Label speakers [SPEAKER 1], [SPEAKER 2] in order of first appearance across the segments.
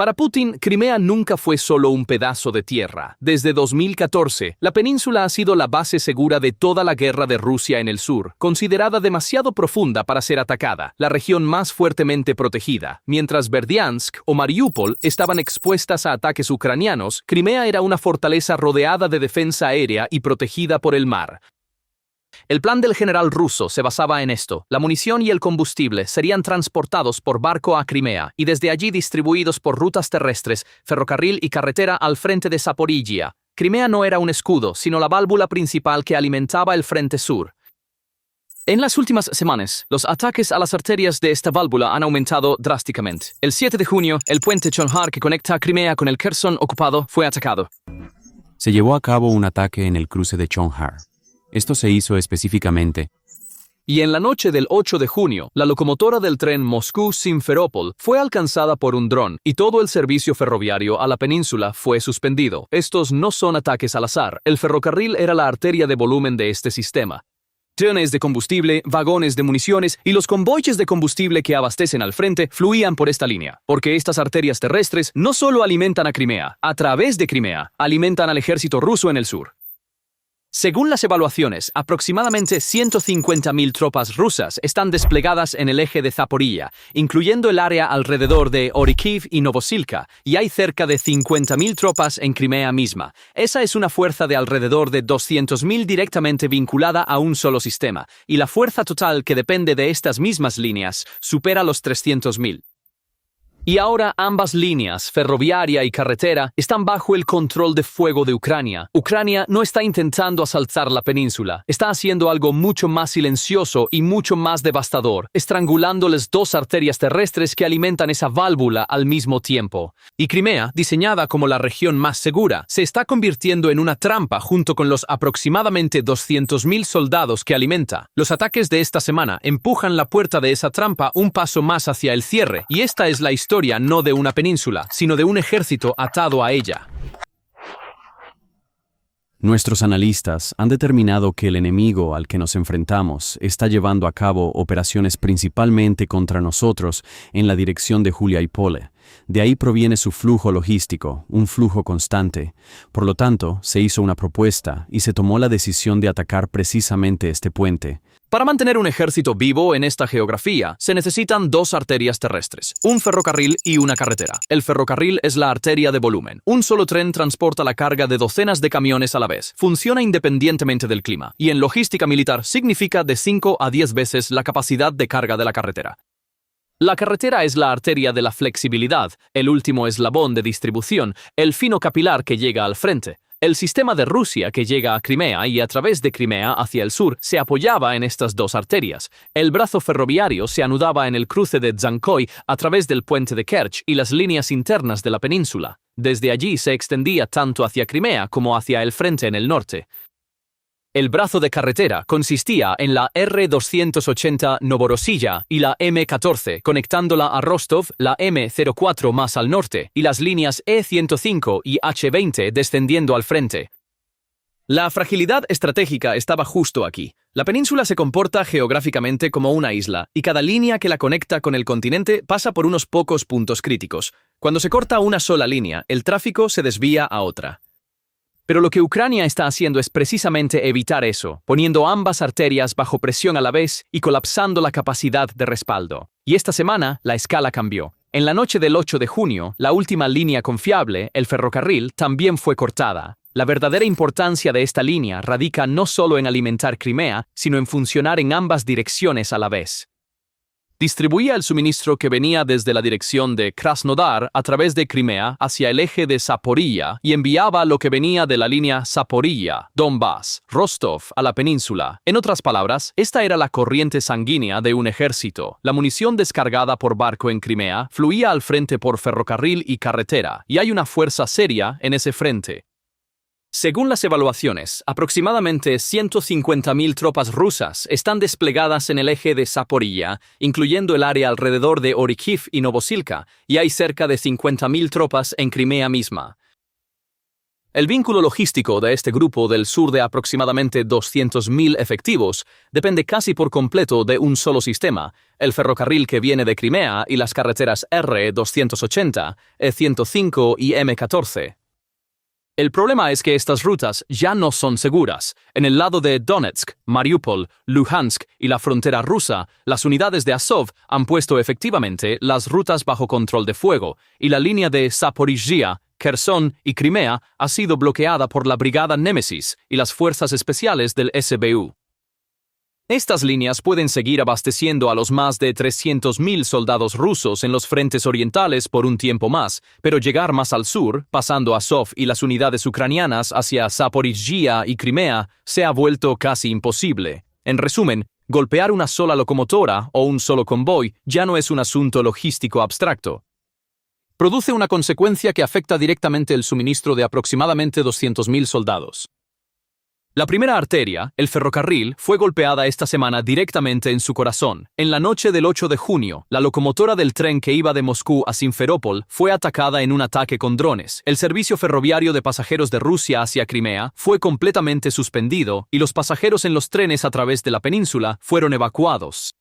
[SPEAKER 1] Para Putin, Crimea nunca fue solo un pedazo de tierra. Desde 2014, la península ha sido la base segura de toda la guerra de Rusia en el sur, considerada demasiado profunda para ser atacada, la región más fuertemente protegida. Mientras Berdiansk o Mariupol estaban expuestas a ataques ucranianos, Crimea era una fortaleza rodeada de defensa aérea y protegida por el mar. El plan del general ruso se basaba en esto. La munición y el combustible serían transportados por barco a Crimea y desde allí distribuidos por rutas terrestres, ferrocarril y carretera al frente de Zaporizhia. Crimea no era un escudo, sino la válvula principal que alimentaba el frente sur. En las últimas semanas, los ataques a las arterias de esta válvula han aumentado drásticamente. El 7 de junio, el puente Chonhar que conecta a Crimea con el Kherson ocupado fue atacado.
[SPEAKER 2] Se llevó a cabo un ataque en el cruce de Chonhar. Esto se hizo específicamente.
[SPEAKER 1] Y en la noche del 8 de junio, la locomotora del tren Moscú-Simferópol fue alcanzada por un dron y todo el servicio ferroviario a la península fue suspendido. Estos no son ataques al azar. El ferrocarril era la arteria de volumen de este sistema. Trenes de combustible, vagones de municiones y los convoyes de combustible que abastecen al frente fluían por esta línea, porque estas arterias terrestres no solo alimentan a Crimea, a través de Crimea, alimentan al ejército ruso en el sur. Según las evaluaciones, aproximadamente 150.000 tropas rusas están desplegadas en el eje de Zaporizhia, incluyendo el área alrededor de Orikhiv y Novosilka, y hay cerca de 50.000 tropas en Crimea misma. Esa es una fuerza de alrededor de 200.000 directamente vinculada a un solo sistema, y la fuerza total que depende de estas mismas líneas supera los 300.000. Y ahora ambas líneas, ferroviaria y carretera, están bajo el control de fuego de Ucrania. Ucrania no está intentando asaltar la península, está haciendo algo mucho más silencioso y mucho más devastador, estrangulando las dos arterias terrestres que alimentan esa válvula al mismo tiempo. Y Crimea, diseñada como la región más segura, se está convirtiendo en una trampa junto con los aproximadamente 200.000 soldados que alimenta. Los ataques de esta semana empujan la puerta de esa trampa un paso más hacia el cierre, y esta es la historia no de una península, sino de un ejército atado a ella.
[SPEAKER 2] Nuestros analistas han determinado que el enemigo al que nos enfrentamos está llevando a cabo operaciones principalmente contra nosotros en la dirección de Juliápole. De ahí proviene su flujo logístico, un flujo constante. Por lo tanto, se hizo una propuesta y se tomó la decisión de atacar precisamente este puente.
[SPEAKER 1] Para mantener un ejército vivo en esta geografía, se necesitan dos arterias terrestres, un ferrocarril y una carretera. El ferrocarril es la arteria de volumen. Un solo tren transporta la carga de docenas de camiones a la vez. Funciona independientemente del clima, y en logística militar significa de 5 a 10 veces la capacidad de carga de la carretera. La carretera es la arteria de la flexibilidad, el último eslabón de distribución, el fino capilar que llega al frente. El sistema de Rusia que llega a Crimea y a través de Crimea hacia el sur se apoyaba en estas dos arterias. El brazo ferroviario se anudaba en el cruce de Dzhankoy a través del puente de Kerch y las líneas internas de la península. Desde allí se extendía tanto hacia Crimea como hacia el frente en el norte. El brazo de carretera consistía en la R280 Novorossiya y la M14, conectándola a Rostov, la M04 más al norte, y las líneas E105 y H20 descendiendo al frente. La fragilidad estratégica estaba justo aquí. La península se comporta geográficamente como una isla, y cada línea que la conecta con el continente pasa por unos pocos puntos críticos. Cuando se corta una sola línea, el tráfico se desvía a otra. Pero lo que Ucrania está haciendo es precisamente evitar eso, poniendo ambas arterias bajo presión a la vez y colapsando la capacidad de respaldo. Y esta semana, la escala cambió. En la noche del 8 de junio, la última línea confiable, el ferrocarril, también fue cortada. La verdadera importancia de esta línea radica no solo en alimentar Crimea, sino en funcionar en ambas direcciones a la vez. Distribuía el suministro que venía desde la dirección de Krasnodar a través de Crimea hacia el eje de Zaporizhia y enviaba lo que venía de la línea Zaporizhia, Donbass, Rostov a la península. En otras palabras, esta era la corriente sanguínea de un ejército. La munición descargada por barco en Crimea fluía al frente por ferrocarril y carretera, y hay una fuerza seria en ese frente. Según las evaluaciones, aproximadamente 150.000 tropas rusas están desplegadas en el eje de Zaporizhia, incluyendo el área alrededor de Orikhiv y Novosilka, y hay cerca de 50.000 tropas en Crimea misma. El vínculo logístico de este grupo del sur de aproximadamente 200.000 efectivos depende casi por completo de un solo sistema, el ferrocarril que viene de Crimea y las carreteras R280, E105 y M14. El problema es que estas rutas ya no son seguras. En el lado de Donetsk, Mariupol, Luhansk y la frontera rusa, las unidades de Azov han puesto efectivamente las rutas bajo control de fuego, y la línea de Zaporizhia, Kherson y Crimea ha sido bloqueada por la Brigada Némesis y las fuerzas especiales del SBU. Estas líneas pueden seguir abasteciendo a los más de 300.000 soldados rusos en los frentes orientales por un tiempo más, pero llegar más al sur, pasando Azov y las unidades ucranianas hacia Zaporizhia y Crimea, se ha vuelto casi imposible. En resumen, golpear una sola locomotora o un solo convoy ya no es un asunto logístico abstracto. Produce una consecuencia que afecta directamente el suministro de aproximadamente 200.000 soldados. La primera arteria, el ferrocarril, fue golpeada esta semana directamente en su corazón. En la noche del 8 de junio, la locomotora del tren que iba de Moscú a Simferópol fue atacada en un ataque con drones. El servicio ferroviario de pasajeros de Rusia hacia Crimea fue completamente suspendido y los pasajeros en los trenes a través de la península fueron evacuados.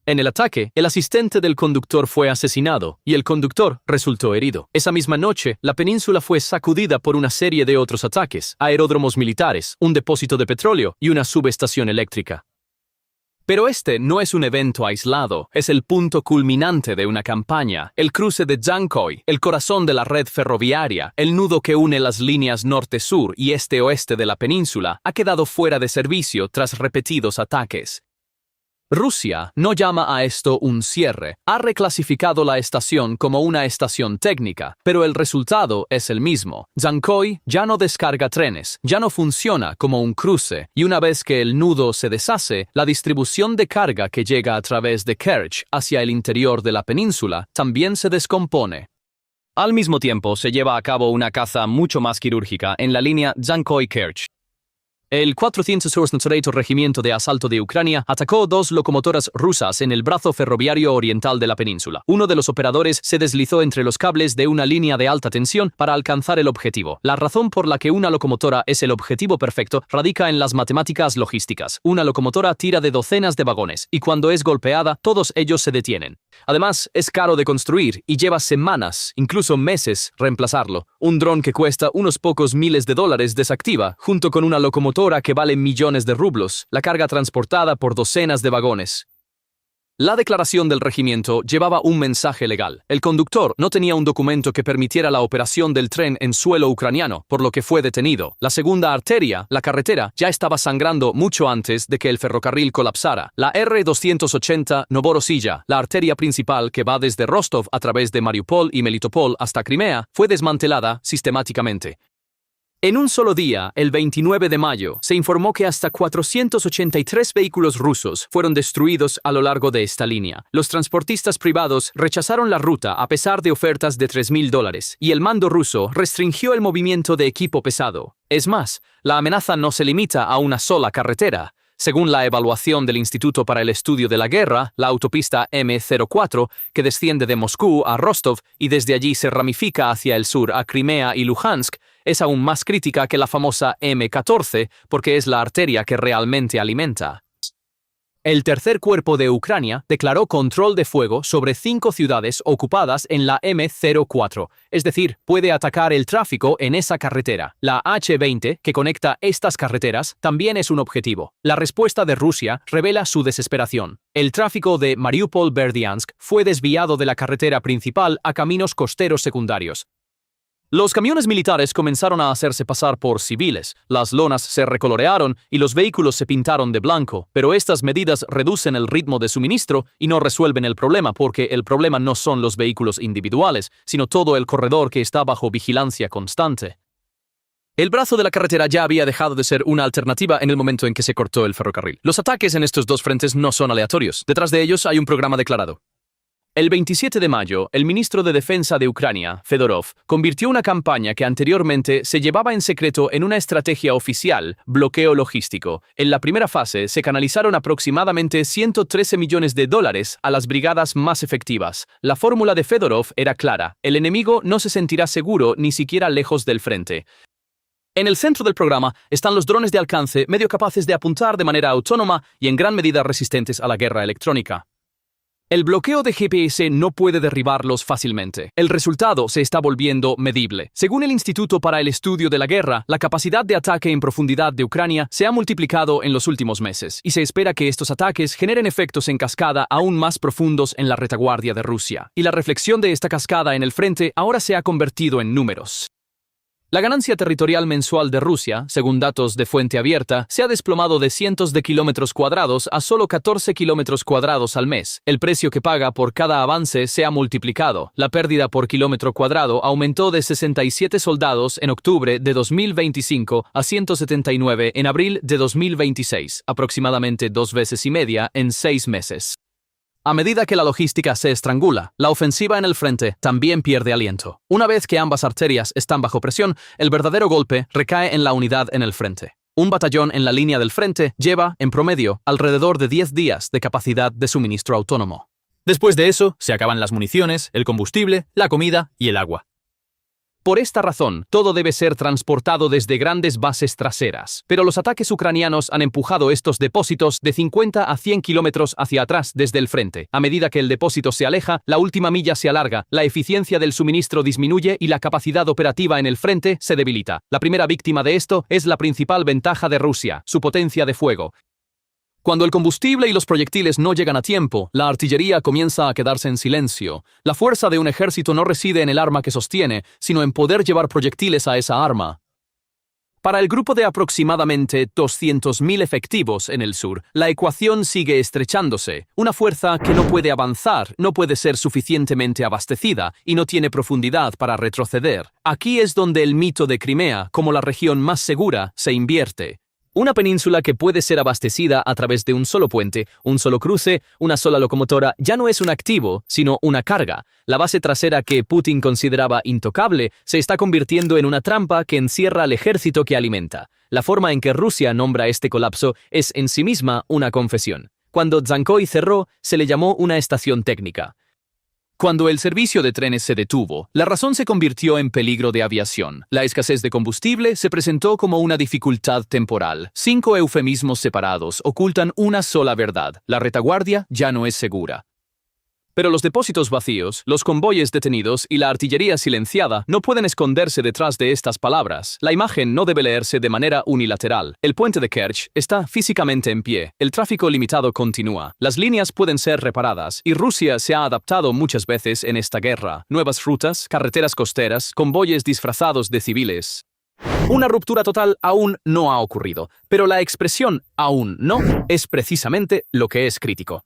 [SPEAKER 1] En el ataque, el asistente del conductor fue asesinado y el conductor resultó herido. Esa misma noche, la península fue sacudida por una serie de otros ataques, aeródromos militares, un depósito de petróleo y una subestación eléctrica. Pero este no es un evento aislado, es el punto culminante de una campaña, el cruce de Dzhankoy, el corazón de la red ferroviaria, el nudo que une las líneas norte-sur y este-oeste de la península, ha quedado fuera de servicio tras repetidos ataques. Rusia no llama a esto un cierre, ha reclasificado la estación como una estación técnica, pero el resultado es el mismo. Dzhankoy ya no descarga trenes, ya no funciona como un cruce, y una vez que el nudo se deshace, la distribución de carga que llega a través de Kerch hacia el interior de la península también se descompone. Al mismo tiempo, se lleva a cabo una caza mucho más quirúrgica en la línea Dzhankoy-Kerch. El 400 Regimiento de Asalto de Ucrania atacó 2 locomotoras rusas en el brazo ferroviario oriental de la península. Uno de los operadores se deslizó entre los cables de una línea de alta tensión para alcanzar el objetivo. La razón por la que una locomotora es el objetivo perfecto radica en las matemáticas logísticas. Una locomotora tira de docenas de vagones, y cuando es golpeada, todos ellos se detienen. Además, es caro de construir y lleva semanas, incluso meses, reemplazarlo. Un dron que cuesta unos pocos miles de dólares desactiva, junto con una locomotora que vale millones de rublos, la carga transportada por docenas de vagones. La declaración del regimiento llevaba un mensaje legal. El conductor no tenía un documento que permitiera la operación del tren en suelo ucraniano, por lo que fue detenido. La segunda arteria, la carretera, ya estaba sangrando mucho antes de que el ferrocarril colapsara. La R280 Novorossiya, la arteria principal que va desde Rostov a través de Mariupol y Melitopol hasta Crimea, fue desmantelada sistemáticamente. En un solo día, el 29 de mayo, se informó que hasta 483 vehículos rusos fueron destruidos a lo largo de esta línea. Los transportistas privados rechazaron la ruta a pesar de ofertas de $3.000, y el mando ruso restringió el movimiento de equipo pesado. Es más, la amenaza no se limita a una sola carretera. Según la evaluación del Instituto para el Estudio de la Guerra, la autopista M04, que desciende de Moscú a Rostov y desde allí se ramifica hacia el sur a Crimea y Luhansk, es aún más crítica que la famosa M14 porque es la arteria que realmente alimenta. El tercer cuerpo de Ucrania declaró control de fuego sobre 5 ciudades ocupadas en la M04, es decir, puede atacar el tráfico en esa carretera. La H20, que conecta estas carreteras, también es un objetivo. La respuesta de Rusia revela su desesperación. El tráfico de Mariupol-Berdiansk fue desviado de la carretera principal a caminos costeros secundarios. Los camiones militares comenzaron a hacerse pasar por civiles, las lonas se recolorearon y los vehículos se pintaron de blanco, pero estas medidas reducen el ritmo de suministro y no resuelven el problema porque el problema no son los vehículos individuales, sino todo el corredor que está bajo vigilancia constante. El brazo de la carretera ya había dejado de ser una alternativa en el momento en que se cortó el ferrocarril. Los ataques en estos dos frentes no son aleatorios, detrás de ellos hay un programa declarado. El 27 de mayo, el ministro de Defensa de Ucrania, Fedorov, convirtió una campaña que anteriormente se llevaba en secreto en una estrategia oficial, bloqueo logístico. En la primera fase se canalizaron aproximadamente $113 millones a las brigadas más efectivas. La fórmula de Fedorov era clara: el enemigo no se sentirá seguro ni siquiera lejos del frente. En el centro del programa están los drones de alcance medio capaces de apuntar de manera autónoma y en gran medida resistentes a la guerra electrónica. El bloqueo de GPS no puede derribarlos fácilmente. El resultado se está volviendo medible. Según el Instituto para el Estudio de la Guerra, la capacidad de ataque en profundidad de Ucrania se ha multiplicado en los últimos meses, y se espera que estos ataques generen efectos en cascada aún más profundos en la retaguardia de Rusia. Y la reflexión de esta cascada en el frente ahora se ha convertido en números. La ganancia territorial mensual de Rusia, según datos de fuente abierta, se ha desplomado de cientos de kilómetros cuadrados a solo 14 kilómetros cuadrados al mes. El precio que paga por cada avance se ha multiplicado. La pérdida por kilómetro cuadrado aumentó de 67 soldados en octubre de 2025 a 179 en abril de 2026, aproximadamente 2 veces y media en 6 meses. A medida que la logística se estrangula, la ofensiva en el frente también pierde aliento. Una vez que ambas arterias están bajo presión, el verdadero golpe recae en la unidad en el frente. Un batallón en la línea del frente lleva, en promedio, alrededor de 10 días de capacidad de suministro autónomo. Después de eso, se acaban las municiones, el combustible, la comida y el agua. Por esta razón, todo debe ser transportado desde grandes bases traseras. Pero los ataques ucranianos han empujado estos depósitos de 50 a 100 kilómetros hacia atrás desde el frente. A medida que el depósito se aleja, la última milla se alarga, la eficiencia del suministro disminuye y la capacidad operativa en el frente se debilita. La primera víctima de esto es la principal ventaja de Rusia, su potencia de fuego. Cuando el combustible y los proyectiles no llegan a tiempo, la artillería comienza a quedarse en silencio. La fuerza de un ejército no reside en el arma que sostiene, sino en poder llevar proyectiles a esa arma. Para el grupo de aproximadamente 200.000 efectivos en el sur, la ecuación sigue estrechándose. Una fuerza que no puede avanzar, no puede ser suficientemente abastecida y no tiene profundidad para retroceder. Aquí es donde el mito de Crimea, como la región más segura, se invierte. Una península que puede ser abastecida a través de un solo puente, un solo cruce, una sola locomotora, ya no es un activo, sino una carga. La base trasera que Putin consideraba intocable se está convirtiendo en una trampa que encierra al ejército que alimenta. La forma en que Rusia nombra este colapso es en sí misma una confesión. Cuando Dzhankoi cerró, se le llamó una estación técnica. Cuando el servicio de trenes se detuvo, la razón se convirtió en peligro de aviación. La escasez de combustible se presentó como una dificultad temporal. 5 eufemismos separados ocultan una sola verdad: la retaguardia ya no es segura. Pero los depósitos vacíos, los convoyes detenidos y la artillería silenciada no pueden esconderse detrás de estas palabras. La imagen no debe leerse de manera unilateral. El puente de Kerch está físicamente en pie. El tráfico limitado continúa. Las líneas pueden ser reparadas y Rusia se ha adaptado muchas veces en esta guerra. Nuevas rutas, carreteras costeras, convoyes disfrazados de civiles. Una ruptura total aún no ha ocurrido, pero la expresión «aún no» es precisamente lo que es crítico.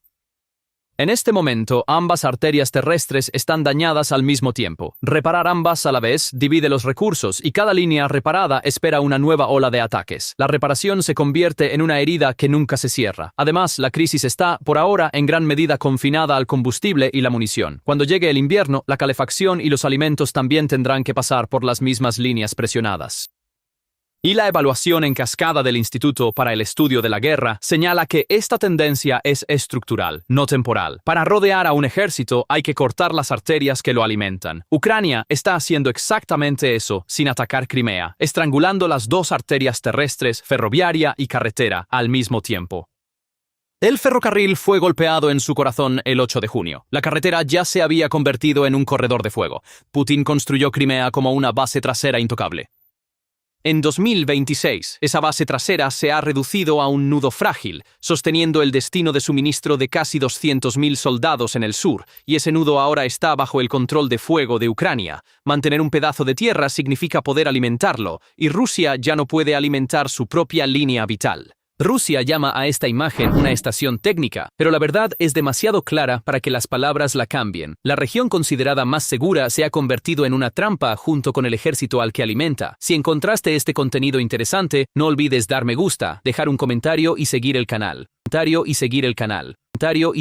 [SPEAKER 1] En este momento, ambas arterias terrestres están dañadas al mismo tiempo. Reparar ambas a la vez divide los recursos y cada línea reparada espera una nueva ola de ataques. La reparación se convierte en una herida que nunca se cierra. Además, la crisis está, por ahora, en gran medida confinada al combustible y la munición. Cuando llegue el invierno, la calefacción y los alimentos también tendrán que pasar por las mismas líneas presionadas. Y la evaluación en cascada del Instituto para el Estudio de la Guerra señala que esta tendencia es estructural, no temporal. Para rodear a un ejército hay que cortar las arterias que lo alimentan. Ucrania está haciendo exactamente eso sin atacar Crimea, estrangulando las 2 arterias terrestres, ferroviaria y carretera, al mismo tiempo. El ferrocarril fue golpeado en su corazón el 8 de junio. La carretera ya se había convertido en un corredor de fuego. Putin construyó Crimea como una base trasera intocable. En 2026, esa base trasera se ha reducido a un nudo frágil, sosteniendo el destino de suministro de casi 200.000 soldados en el sur, y ese nudo ahora está bajo el control de fuego de Ucrania. Mantener un pedazo de tierra significa poder alimentarlo, y Rusia ya no puede alimentar su propia línea vital. Rusia llama a esta imagen una estación técnica, pero la verdad es demasiado clara para que las palabras la cambien. La región considerada más segura se ha convertido en una trampa junto con el ejército al que alimenta. Si encontraste este contenido interesante, no olvides dar me gusta, dejar un comentario y seguir el canal.